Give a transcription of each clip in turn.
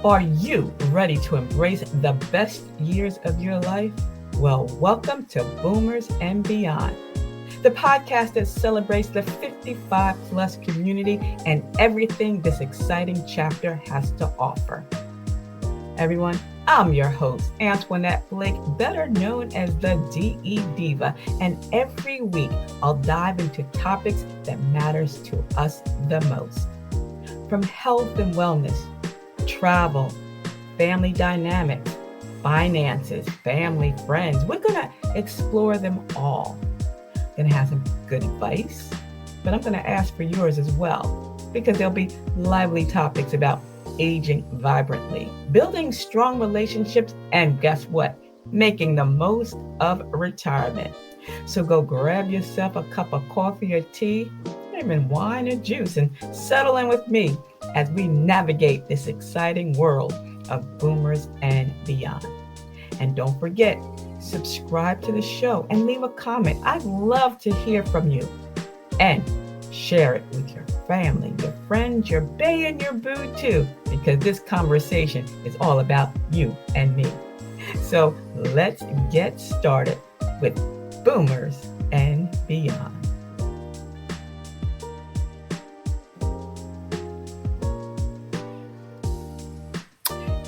Are you ready to embrace the best years of your life? Well, welcome to Boomers and Beyond, the podcast that celebrates the 55 plus community and everything this exciting chapter has to offer. Everyone, I'm your host, Antionette Blake, better known as the DE Divah, and every week I'll dive into topics that matters to us the most. From health and wellness, travel, family dynamics, finances, family, friends. We're going to explore them all. Going to have some good advice, but I'm going to ask for yours as well, because there'll be lively topics about aging vibrantly, building strong relationships, and guess what? Making the most of retirement. So go grab yourself a cup of coffee or tea, even wine or juice, and settle in with me as we navigate this exciting world of boomers and beyond. And don't forget, subscribe to the show and leave a comment. I'd love to hear from you. And share it with your family, your friends, your bae, and your boo too, because this conversation is all about you and me. So let's get started with Boomers and Beyond.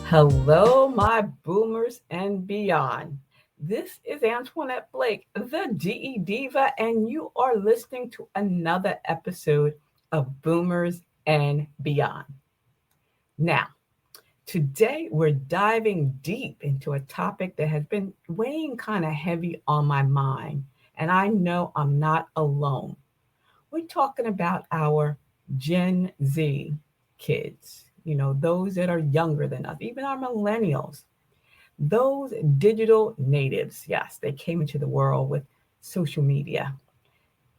Hello, my boomers and beyond. This is Antionette Blake, the DE Diva, and you are listening to another episode of Boomers and Beyond. Now, today we're diving deep into a topic that has been weighing kind of heavy on my mind, and I know I'm not alone. We're talking about our Gen Z kids. You know, those that are younger than us, even our millennials, those digital natives. Yes, they came into the world with social media.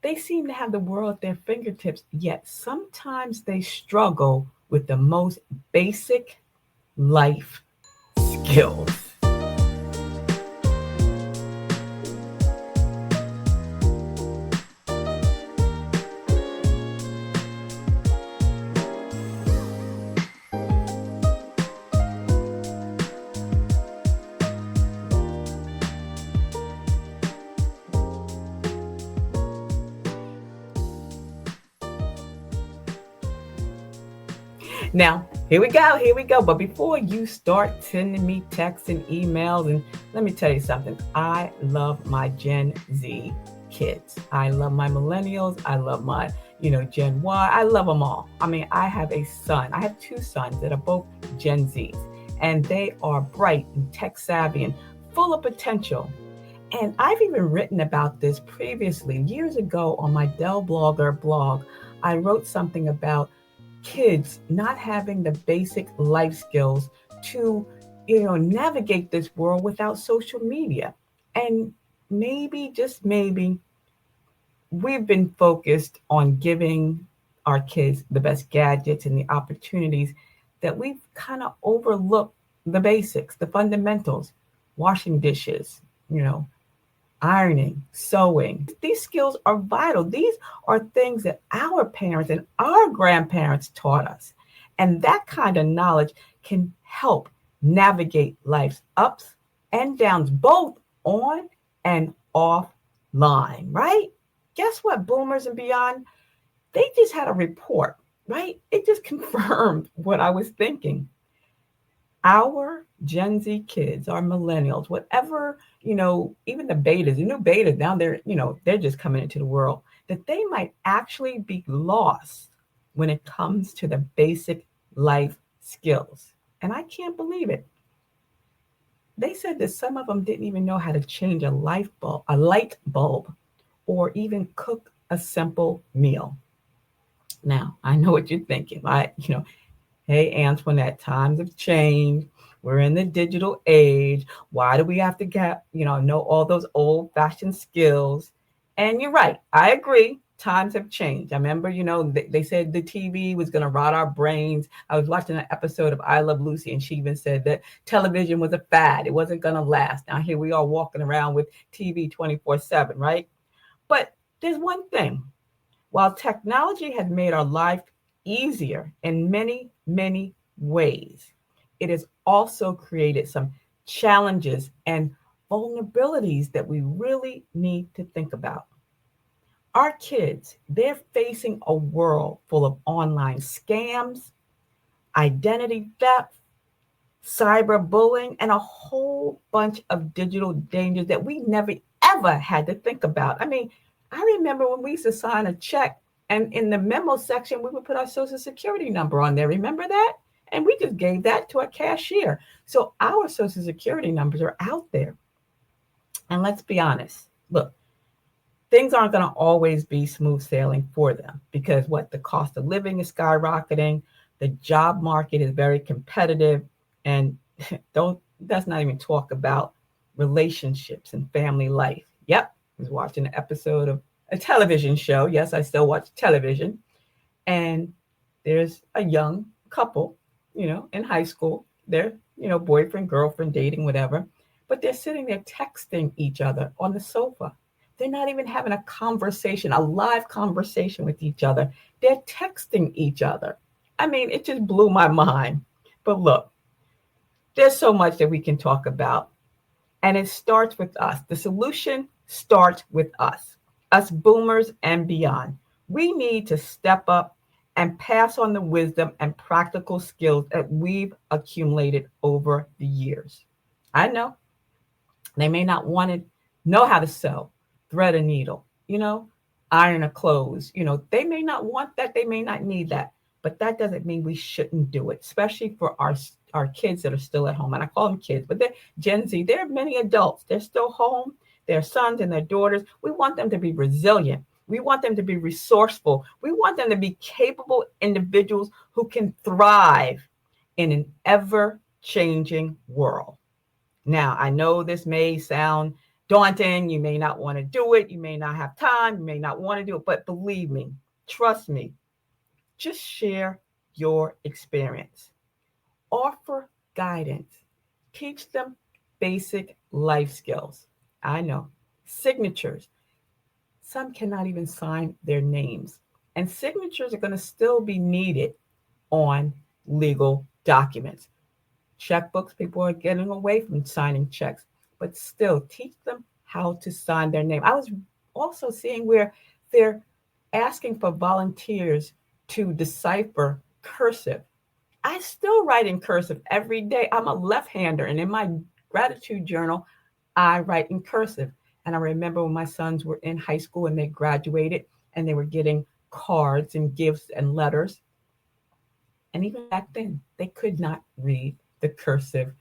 They seem to have the world at their fingertips, yet sometimes they struggle with the most basic life skills. Now, here we go. But before you start sending me texts and emails, and let me tell you something, I love my Gen Z kids. I love my millennials. I love my, Gen Y. I love them all. I mean, I have two sons that are both Gen Zs, and they are bright and tech savvy and full of potential. And I've even written about this previously. Years ago on my Dell Blogger blog, I wrote something about kids not having the basic life skills to, navigate this world without social media. And maybe, just maybe, we've been focused on giving our kids the best gadgets and the opportunities that we've kind of overlooked the basics, the fundamentals, washing dishes, ironing, sewing. These skills are vital. These are things that our parents and our grandparents taught us. And that kind of knowledge can help navigate life's ups and downs, both on and offline, right? Guess what, boomers and beyond? They just had a report, right? It just confirmed what I was thinking. Our Gen Z kids, our millennials, whatever, even the betas, the new betas down there, they're just coming into the world, that they might actually be lost when it comes to the basic life skills. And I can't believe it. They said that some of them didn't even know how to change a light bulb, or even cook a simple meal. Now, I know what you're thinking, right? Hey, Antoinette, times have changed. We're in the digital age. Why do we have to know all those old-fashioned skills? And you're right. I agree. Times have changed. I remember, they said the TV was going to rot our brains. I was watching an episode of I Love Lucy, and she even said that television was a fad. It wasn't going to last. Now here we are walking around with TV 24/7, right? But there's one thing. While technology has made our life easier in many, many ways, it has also created some challenges and vulnerabilities that we really need to think about. Our kids, they're facing a world full of online scams, identity theft, cyberbullying, and a whole bunch of digital dangers that we never ever had to think about. I mean, I remember when we used to sign a check and in the memo section, we would put our social security number on there. Remember that? And we just gave that to a cashier. So our social security numbers are out there. And let's be honest. Look, things aren't going to always be smooth sailing for them because what the cost of living is skyrocketing, the job market is very competitive, and don't let's not even talk about relationships and family life. Yep, I was watching an episode of a television show. Yes, I still watch television, and there's a young couple, in high school. They're, boyfriend, girlfriend, dating, whatever, but they're sitting there texting each other on the sofa. They're not even having a conversation, a live conversation with each other. They're texting each other. I mean, it just blew my mind. But look, there's so much that we can talk about. And it starts with us. The solution starts with us boomers and beyond. We need to step up and pass on the wisdom and practical skills that we've accumulated over the years. I know they may not want to know how to sew, thread a needle, iron a clothes. They may not want that. They may not need that. But that doesn't mean we shouldn't do it, especially for our kids that are still at home. And I call them kids, but they're Gen Z. There are many adults. They're still home. Their sons and their daughters. We want them to be resilient. We want them to be resourceful. We want them to be capable individuals who can thrive in an ever-changing world. Now, I know this may sound daunting. You may not want to do it. You may not have time. You may not want to do it. But believe me, trust me, just share your experience. Offer guidance. Teach them basic life skills. I know. Signatures. Some cannot even sign their names. And signatures are going to still be needed on legal documents. Checkbooks, people are getting away from signing checks, but still teach them how to sign their name. I was also seeing where they're asking for volunteers to decipher cursive. I still write in cursive every day. I'm a left-hander, and in my gratitude journal, I write in cursive. And I remember when my sons were in high school and they graduated and they were getting cards and gifts and letters. And even back then, they could not read the cursive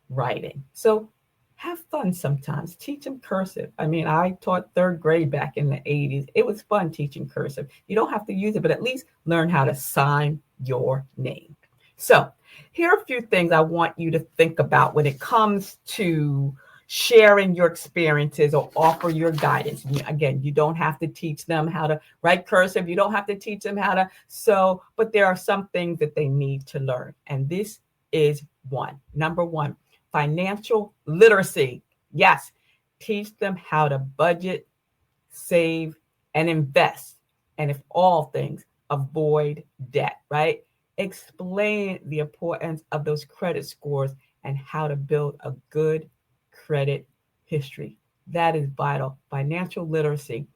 writing. So have fun sometimes. Teach them cursive. I mean, I taught third grade back in the 80s. It was fun teaching cursive. You don't have to use it, but at least learn how to sign your name. So here are a few things I want you to think about when it comes to sharing your experiences or offer your guidance. Again, you don't have to teach them how to write cursive. You don't have to teach them how to sew, but there are some things that they need to learn. And this is one. Number one, financial literacy. Yes, teach them how to budget, save, and invest. And if all things, avoid debt, right? Explain the importance of those credit scores and how to build a good credit history. That is vital. Financial literacy,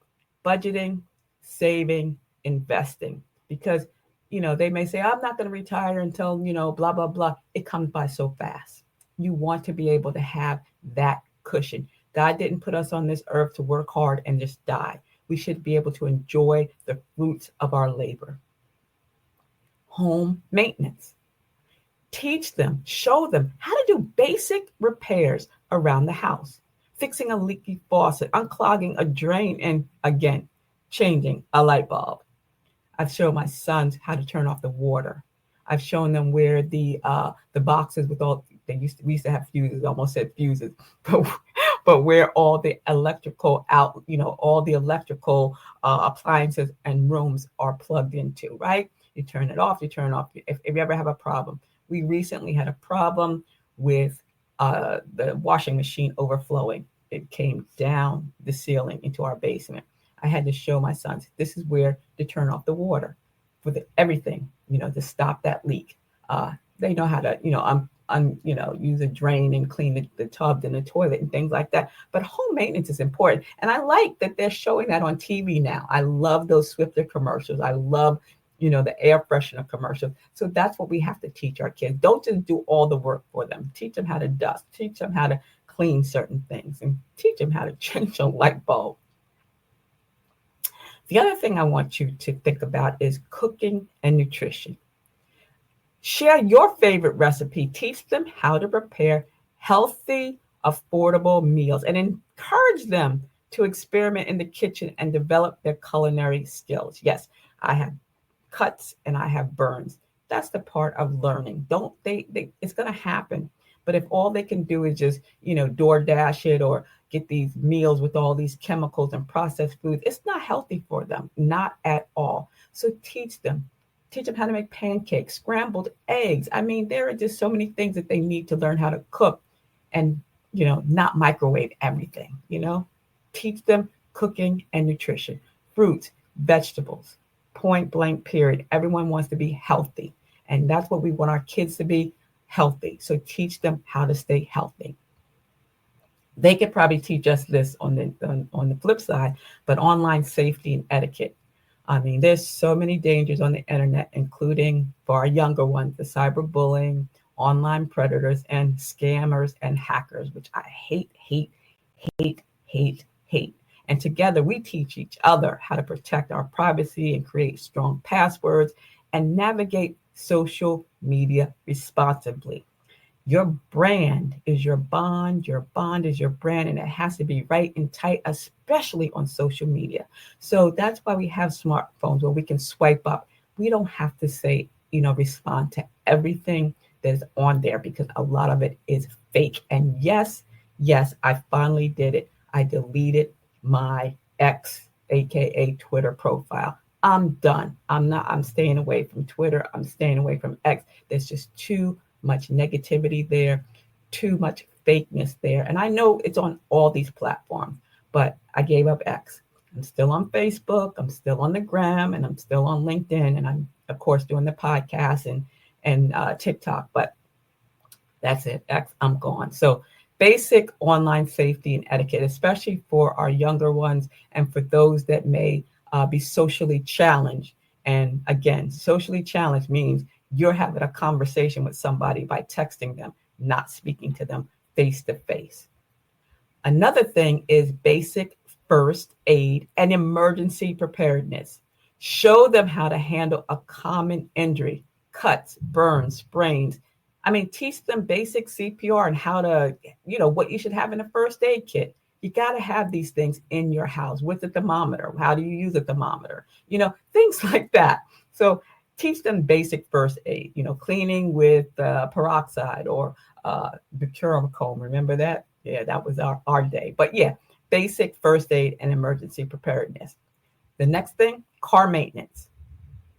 budgeting, saving, investing. Because, they may say, I'm not going to retire until, blah, blah, blah. It comes by so fast. You want to be able to have that cushion. God didn't put us on this earth to work hard and just die. We should be able to enjoy the fruits of our labor. Home maintenance. Teach them, show them how to do basic repairs around the house, fixing a leaky faucet, unclogging a drain, and again, changing a light bulb. I've shown my sons how to turn off the water. I've shown them where the boxes with all we used to have fuses, almost said fuses, but where all the electrical all the electrical appliances and rooms are plugged into, right? You turn it off, if you ever have a problem. We recently had a problem with the washing machine overflowing. It came down the ceiling into our basement. I had to show my sons, this is where to turn off the water for everything, to stop that leak. They know how to, use a drain and clean the tub and the toilet and things like that. But home maintenance is important. And I like that they're showing that on TV now. I love those Swiffer commercials. I love, the air freshener commercials. So that's what we have to teach our kids. Don't just do all the work for them. Teach them how to dust, teach them how to clean certain things, and teach them how to change a light bulb. The other thing I want you to think about is cooking and nutrition. Share your favorite recipe. Teach them how to prepare healthy, affordable meals and encourage them to experiment in the kitchen and develop their culinary skills. Yes, I have cuts and I have burns. That's the part of learning. Don't they it's going to happen. But if all they can do is just, DoorDash it or get these meals with all these chemicals and processed foods, it's not healthy for them, not at all. So teach them how to make pancakes, scrambled eggs. I mean, there are just so many things that they need to learn how to cook and, not microwave everything, Teach them cooking and nutrition, fruits, vegetables, point blank period. Everyone wants to be healthy. And that's what we want our kids to be, healthy. So teach them how to stay healthy. They could probably teach us this on the flip side, but online safety and etiquette. I mean, there's so many dangers on the internet, including for our younger ones, the cyberbullying, online predators, and scammers and hackers, which I hate, hate, hate, hate, hate. And together we teach each other how to protect our privacy and create strong passwords and navigate social media responsibly. Your brand is your bond is your brand, and it has to be right and tight, especially on social media. So that's why we have smartphones where we can swipe up. We don't have to say, respond to everything that is on there because a lot of it is fake. And yes, I finally did it. I deleted my X, aka Twitter profile. I'm done. I'm staying away from Twitter. I'm staying away from X. There's just too much negativity there, too much fakeness there. And I know it's on all these platforms, but I gave up X. I'm still on Facebook. I'm still on the Gram, and I'm still on LinkedIn. And I'm, of course, doing the podcast and TikTok, but that's it. X, I'm gone. So basic online safety and etiquette, especially for our younger ones and for those that may be socially challenged. And again, socially challenged means you're having a conversation with somebody by texting them, not speaking to them face to face. Another thing is basic first aid and emergency preparedness. Show them how to handle a common injury, cuts, burns, sprains. I mean, teach them basic CPR and how to, what you should have in a first aid kit. You got to have these things in your house with the thermometer. How do you use a thermometer? Things like that. So teach them basic first aid, cleaning with peroxide or bucurochrome. Remember that? Yeah, that was our day. But yeah, basic first aid and emergency preparedness. The next thing, car maintenance.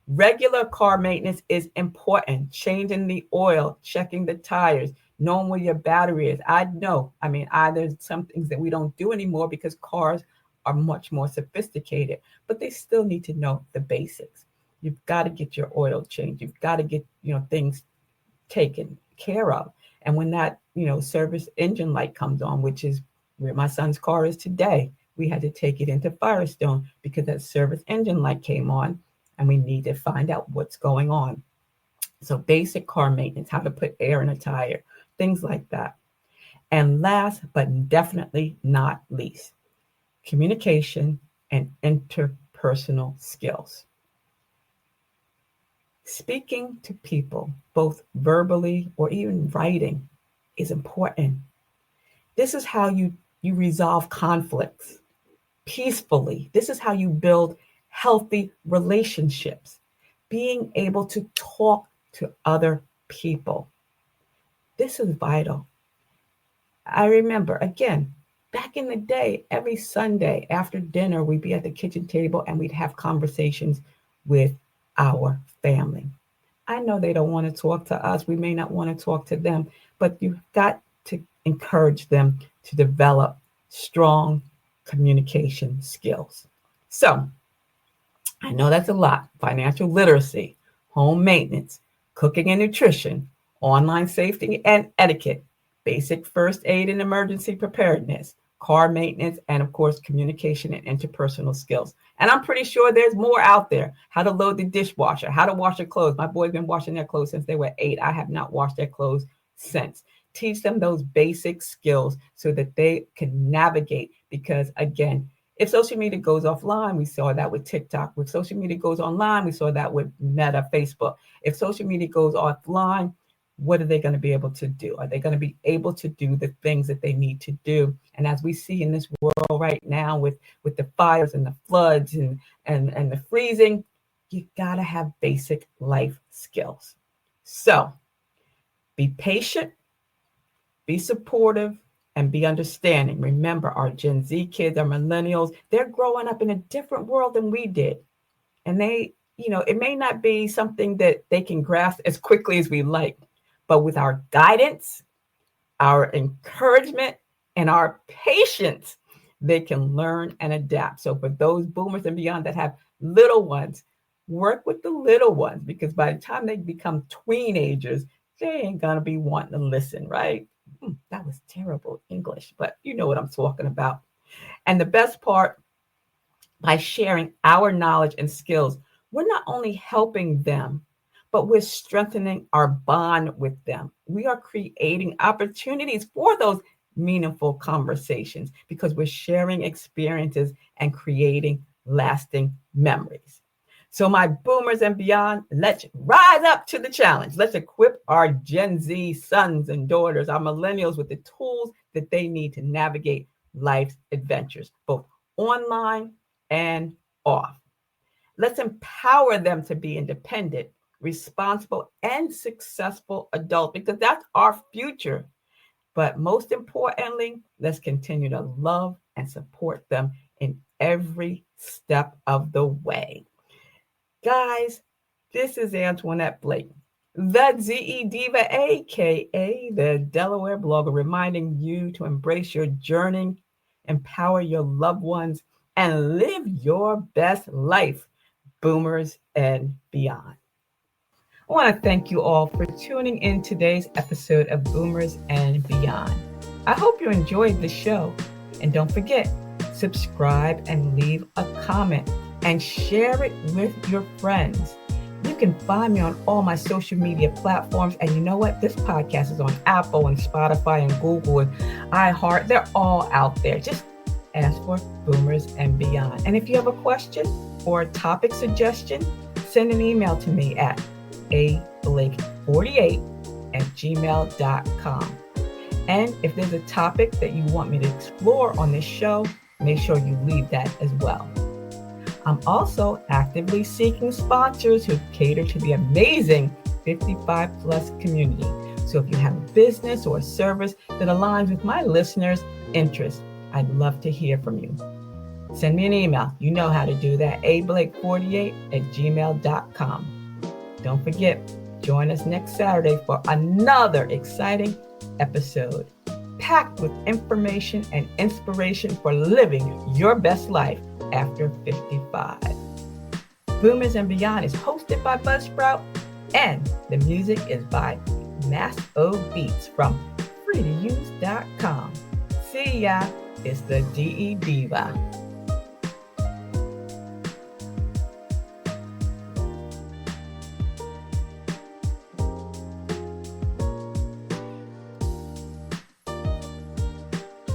Regular car maintenance is important. Changing the oil, checking the tires, knowing where your battery is. There's some things that we don't do anymore because cars are much more sophisticated, but they still need to know the basics. You've got to get your oil changed. You've got to get, things taken care of. And when that, service engine light comes on, which is where my son's car is today, we had to take it into Firestone because that service engine light came on and we need to find out what's going on. So basic car maintenance, how to put air in a tire, things like that. And last, but definitely not least, communication and interpersonal skills. Speaking to people, both verbally or even writing, is important. This is how you resolve conflicts peacefully. This is how you build healthy relationships, being able to talk to other people. This is vital. I remember, again, back in the day, every Sunday after dinner, we'd be at the kitchen table and we'd have conversations with our family. I know they don't want to talk to us. We may not want to talk to them, but you've got to encourage them to develop strong communication skills. So I know that's a lot. Financial literacy, home maintenance, cooking and nutrition, online safety and etiquette, basic first aid and emergency preparedness, car maintenance, and of course, communication and interpersonal skills. And I'm pretty sure there's more out there. How to load the dishwasher, how to wash your clothes. My boys been washing their clothes since they were 8. I have not washed their clothes since. Teach them those basic skills so that they can navigate. Because again, if social media goes offline, we saw that with TikTok. If social media goes online, we saw that with Meta, Facebook. If social media goes offline, what are they going to be able to do? Are they going to be able to do the things that they need to do? And as we see in this world right now with the fires and the floods and the freezing, you got to have basic life skills. So be patient, be supportive, and be understanding. Remember, our Gen Z kids, our millennials, they're growing up in a different world than we did. And it may not be something that they can grasp as quickly as we like, but with our guidance, our encouragement, and our patience, they can learn and adapt. So for those boomers and beyond that have little ones, work with the little ones, because by the time they become teenagers, they ain't gonna be wanting to listen, right? That was terrible English, but you know what I'm talking about. And the best part, by sharing our knowledge and skills, we're not only helping them, but we're strengthening our bond with them. We are creating opportunities for those meaningful conversations because we're sharing experiences and creating lasting memories. So my boomers and beyond, let's rise up to the challenge. Let's equip our Gen Z sons and daughters, our millennials, with the tools that they need to navigate life's adventures, both online and off. Let's empower them to be independent, responsible, and successful adults, because that's our future. But most importantly, let's continue to love and support them in every step of the way. Guys, this is Antionette Blake, the ZE Diva, aka the Delaware blogger, reminding you to embrace your journey, empower your loved ones, and live your best life, boomers and beyond. I want to thank you all for tuning in today's episode of Boomers and Beyond. I hope you enjoyed the show. And don't forget, subscribe and leave a comment and share it with your friends. You can find me on all my social media platforms. And you know what? This podcast is on Apple and Spotify and Google and iHeart. They're all out there. Just ask for Boomers and Beyond. And if you have a question or a topic suggestion, send an email to me at ablake48@gmail.com. And if there's a topic that you want me to explore on this show, make sure you leave that as well. I'm also actively seeking sponsors who cater to the amazing 55 plus community. So if you have a business or a service that aligns with my listeners' interests, I'd love to hear from you. Send me an email. You know how to do that. ablake48@gmail.com. Don't forget, join us next Saturday for another exciting episode packed with information and inspiration for living your best life after 55. Boomers and Beyond is hosted by Buzzsprout, and the music is by Mass O Beats from freetouse.com. See ya, it's the DE Diva.